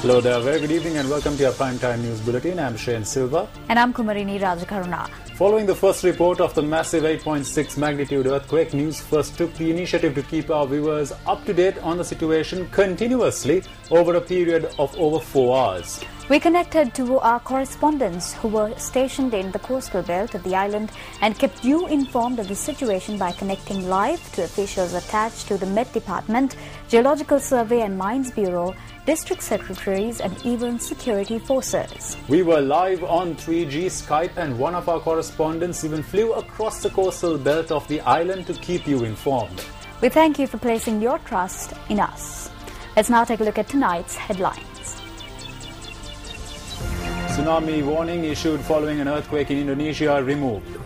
Hello there, very good evening and welcome to your Primetime News Bulletin. I'm Shane Silva. And I'm Kumarini Rajakaruna. Following the first report of the massive 8.6 magnitude earthquake, News First took the initiative to keep our viewers up to date on the situation continuously over a period of over 4 hours. We connected to our correspondents who were stationed in the coastal belt of the island and kept you informed of the situation by connecting live to officials attached to the Met Department, Geological Survey and Mines Bureau, district secretaries and even security forces. We were live on 3G Skype and one of our correspondents even flew across the coastal belt of the island to keep you informed. We thank you for placing your trust in us. Let's now take a look at tonight's headlines. Tsunami warning issued following an earthquake in Indonesia removed.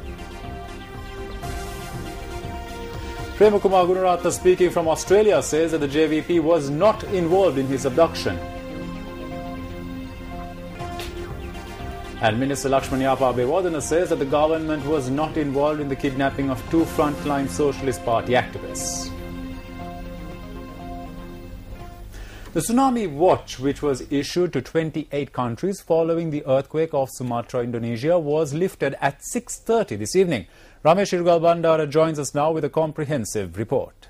Premakumar Gunaratna speaking from Australia says that the JVP was not involved in his abduction. And Minister Lakshman Yapa Abeyewardena says that the government was not involved in the kidnapping of 2 frontline Socialist Party activists. The tsunami watch, which was issued to 28 countries following the earthquake of Sumatra, Indonesia, was lifted at 6:30 this evening. Ramesh Irugal Bandara joins us now with a comprehensive report.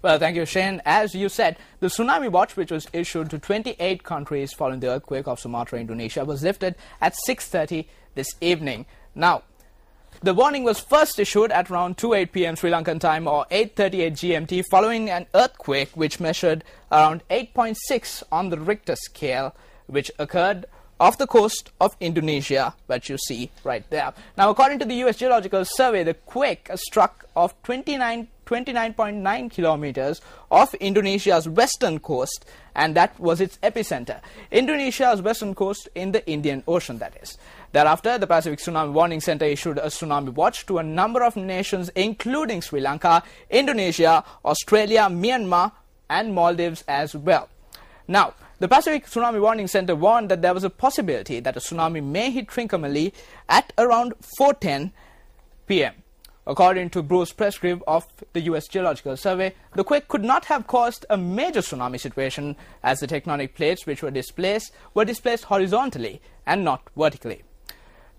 Well, thank you, Shane. As you said, the tsunami watch, which was issued to 28 countries following the earthquake of Sumatra, Indonesia, was lifted at 6:30 this evening. Now, the warning was first issued at around 2:08 p.m. Sri Lankan time or 8:38 GMT following an earthquake which measured around 8.6 on the Richter scale, which occurred off the coast of Indonesia, which you see right there. Now, according to the U.S. Geological Survey, the quake struck off 29.9 kilometers off Indonesia's western coast, and that was its epicenter. Indonesia's western coast in the Indian Ocean, that is. Thereafter, the Pacific Tsunami Warning Center issued a tsunami watch to a number of nations, including Sri Lanka, Indonesia, Australia, Myanmar, and Maldives as well. Now, the Pacific Tsunami Warning Center warned that there was a possibility that a tsunami may hit Trincomalee at around 4:10 p.m. According to Bruce Prescrive of the U.S. Geological Survey, the quake could not have caused a major tsunami situation as the tectonic plates which were displaced horizontally and not vertically.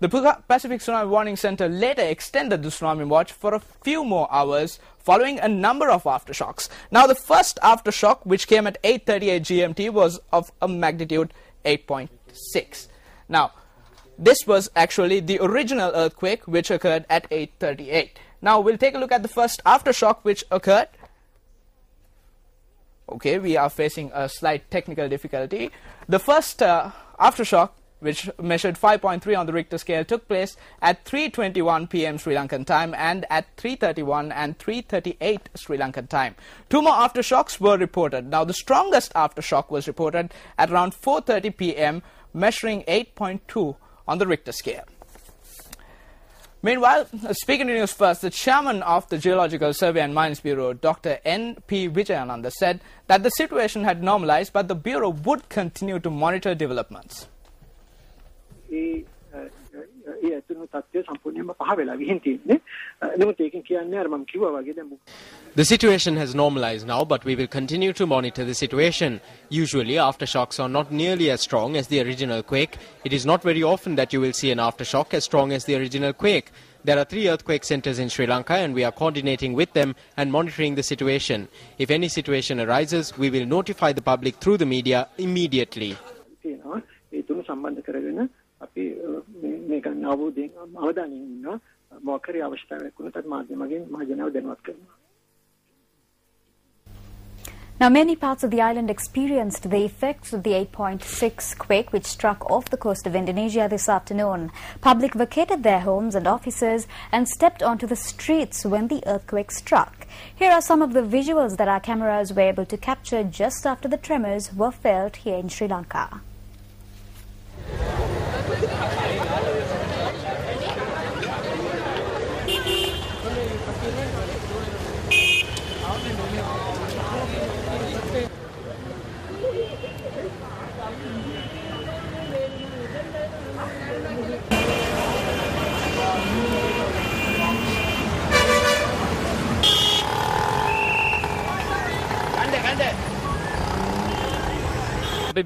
The Pacific Tsunami Warning Center later extended the tsunami watch for a few more hours following a number of aftershocks. Now, the first aftershock, which came at 8:38 GMT, was of a magnitude 8.6. Now, this was actually the original earthquake which occurred at 8:38. Now, we'll take a look at the first aftershock which occurred. Okay, we are facing a slight technical difficulty. The first aftershock, which measured 5.3 on the Richter scale, took place at 3:21 p.m. Sri Lankan time and at 3:31 and 3:38 Sri Lankan time. 2 more aftershocks were reported. Now, the strongest aftershock was reported at around 4:30 p.m., measuring 8.2 on the Richter scale. Meanwhile, speaking to News First, the chairman of the Geological Survey and Mines Bureau, Dr. N.P. Vijayananda, said that the situation had normalized, but the Bureau would continue to monitor developments. The situation has normalized now, but we will continue to monitor the situation. Usually, aftershocks are not nearly as strong as the original quake. It is not very often that you will see an aftershock as strong as the original quake. There are 3 earthquake centers in Sri Lanka and we are coordinating with them and monitoring the situation. If any situation arises, we will notify the public through the media immediately. Now, many parts of the island experienced the effects of the 8.6 quake which struck off the coast of Indonesia this afternoon. Public vacated their homes and offices and stepped onto the streets when the earthquake struck. Here are some of the visuals that our cameras were able to capture just after the tremors were felt here in Sri Lanka. I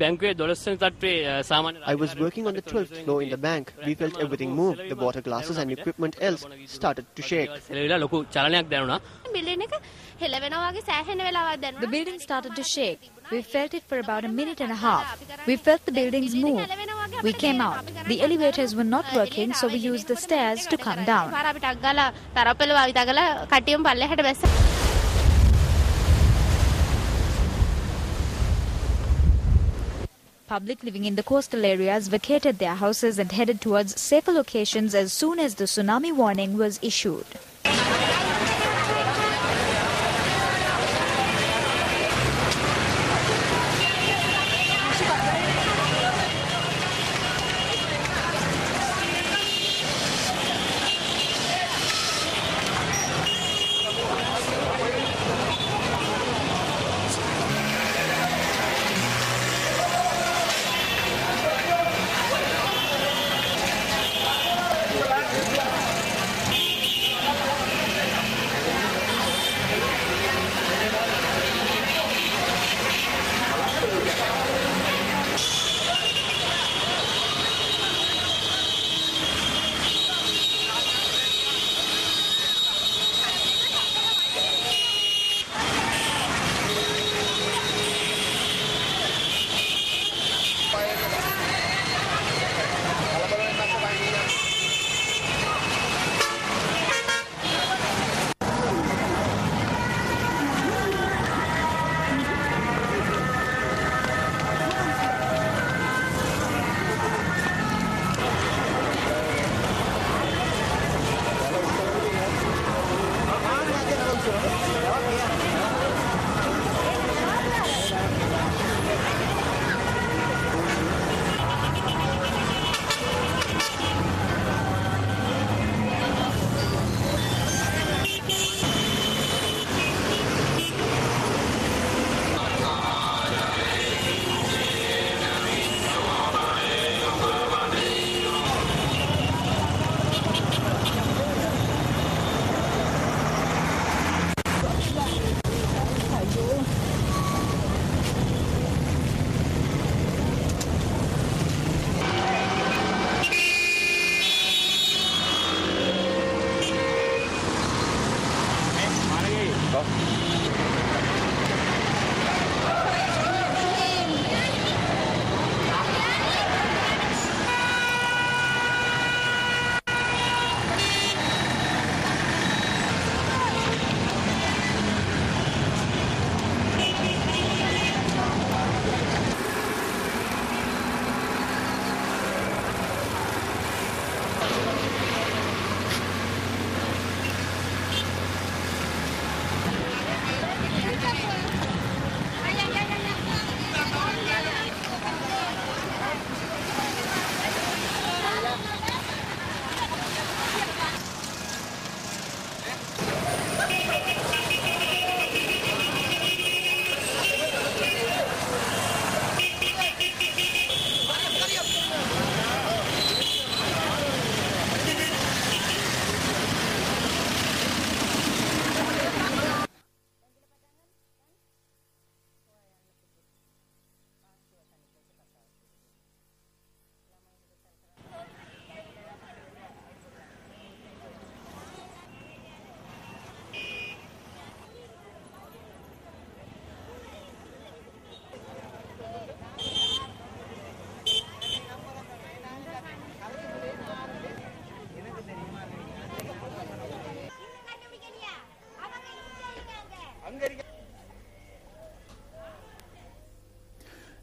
was working on the 12th floor in the bank. We felt everything move. The water glasses and equipment else started to shake. The building started to shake. We felt it for about a minute and a half. We felt the buildings move. We came out. The elevators were not working, so we used the stairs to come down. Public living in the coastal areas vacated their houses and headed towards safer locations as soon as the tsunami warning was issued.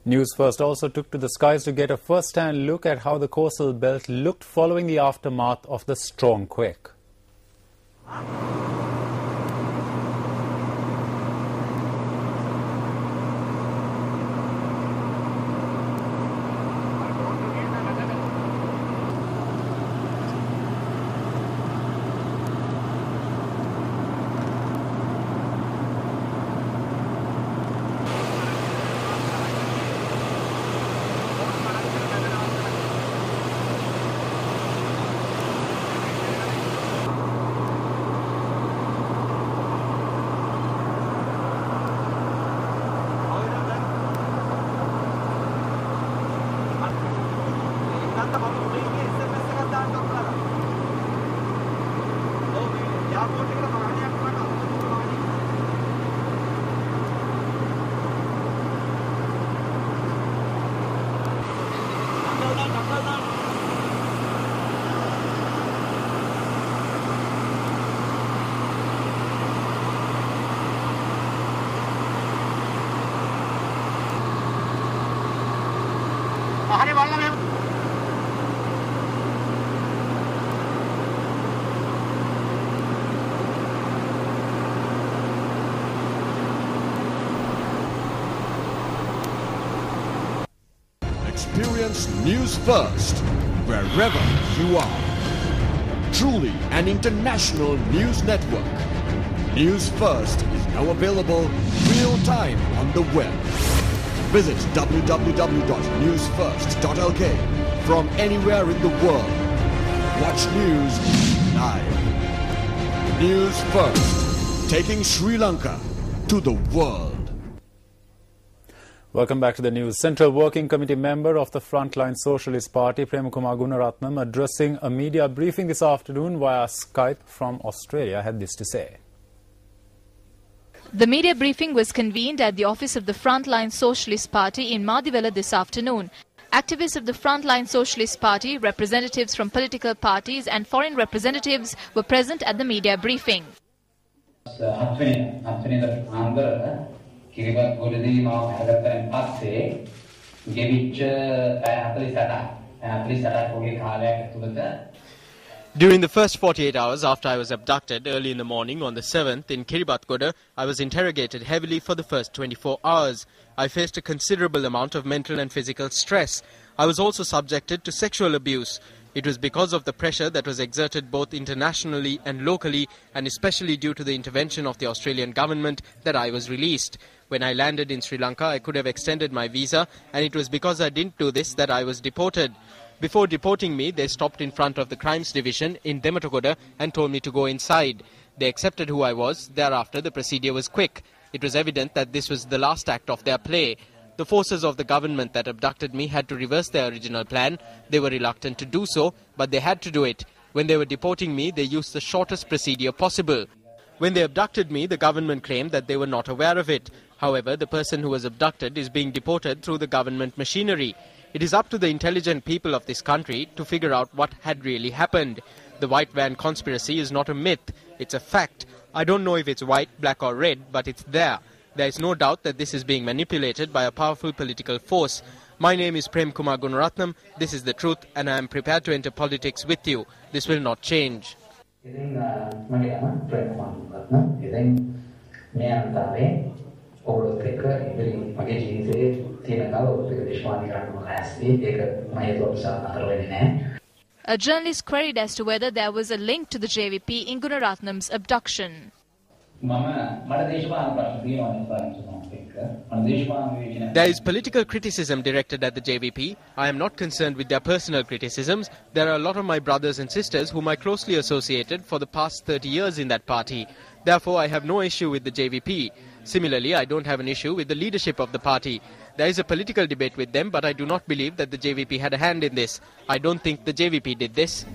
News First also took to the skies to get a first-hand look at how the coastal belt looked following the aftermath of the strong quake. Experience news first, wherever you are. Truly an international news network. News First is now available real time on the web. Visit www.newsfirst.lk from anywhere in the world. Watch news live. News First, taking Sri Lanka to the world. Welcome back to the news. Central Working Committee member of the Frontline Socialist Party, Premakumar Gunaratnam, addressing a media briefing this afternoon via Skype from Australia, had this to say. The media briefing was convened at the office of the Frontline Socialist Party in Madivela this afternoon. Activists of the Frontline Socialist Party, representatives from political parties and foreign representatives were present at the media briefing. During the first 48 hours after I was abducted early in the morning on the 7th in Kiribathgoda, I was interrogated heavily for the first 24 hours. I faced a considerable amount of mental and physical stress. I was also subjected to sexual abuse. It was because of the pressure that was exerted both internationally and locally, and especially due to the intervention of the Australian government, that I was released. When I landed in Sri Lanka, I could have extended my visa, and it was because I didn't do this that I was deported. Before deporting me, they stopped in front of the Crimes Division in Dematogoda and told me to go inside. They accepted who I was. Thereafter, the procedure was quick. It was evident that this was the last act of their play. The forces of the government that abducted me had to reverse their original plan. They were reluctant to do so, but they had to do it. When they were deporting me, they used the shortest procedure possible. When they abducted me, the government claimed that they were not aware of it. However, the person who was abducted is being deported through the government machinery. It is up to the intelligent people of this country to figure out what had really happened. The white van conspiracy is not a myth, it's a fact. I don't know if it's white, black or red, but it's there. There is no doubt that this is being manipulated by a powerful political force. My name is Premakumar Gunaratnam. This is the truth, and I am prepared to enter politics with you. This will not change. A journalist queried as to whether there was a link to the JVP in Gunaratnam's abduction. There is political criticism directed at the JVP. I am not concerned with their personal criticisms. There are a lot of my brothers and sisters whom I closely associated for the past 30 years in that party. Therefore, I have no issue with the JVP. Similarly, I don't have an issue with the leadership of the party. There is a political debate with them, but I do not believe that the JVP had a hand in this. I don't think the JVP did this.